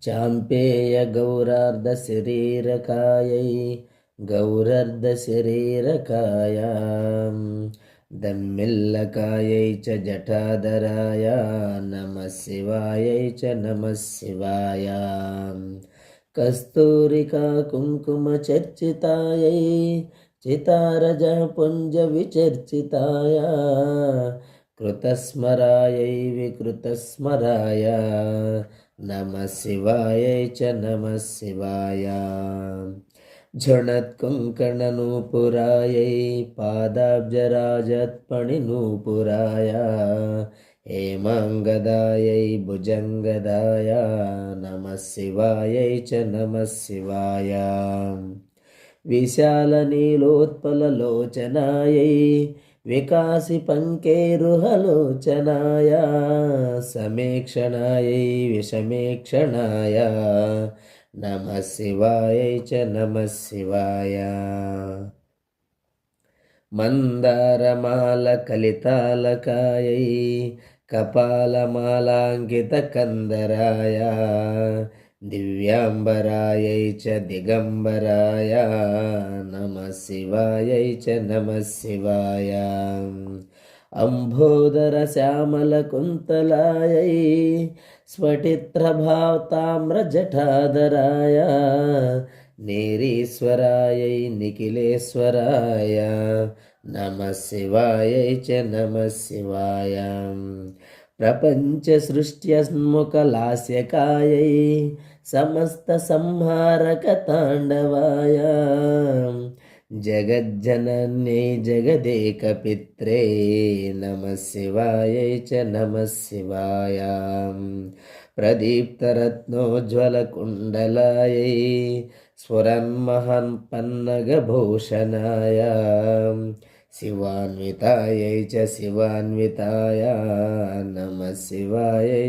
चाम्पेय गौरार्धशरीरकायै गौरार्धशरीरकायां दम्मिल्लकायै च जटाधराय नमः शिवायै च नमः शिवाय कस्तूरिका कुङ्कुमचर्चितायै चितारजपुञ्जविचर्चिताय कृतस्मरायै विकृतस्मराय नमः शिवायै च नमः शिवाय झणत्कुङ्कणनूपुरायै पादाब्जराजत्पणिनूपुराय हेमाङ्गदायै भुजङ्गदाय नमः शिवायै च नमः शिवाय विशालनीलोत्पललोचनायै विकासिपङ्केरुहलोचनाय समेक्षणायै विषमेक्षणाय नमः शिवायै च नमः शिवाय मन्दारमालकलितालकायै कपालमालाङ्कितकन्दराय दिव्याम्बरायै च दिगम्बराय नमः शिवायै च नमः शिवाय अम्भोदरश्यामलकुन्तलायै स्फटित्रभावताम्रजटाधराय नेरीश्वरायै निखिलेश्वराय नमः शिवायै च नमः शिवाय प्रपञ्चसृष्ट्यन्मुखलास्यकायै समस्तसंहारकताण्डवाय जगज्जनन्यै जगदेकपित्रे नमः शिवायै च नमः शिवाय प्रदीप्तरत्नोज्ज्वलकुण्डलायै स्फुरन्महन्पन्नगभूषणाय शिवान्वितायै च शिवान्विताय नमः शिवायै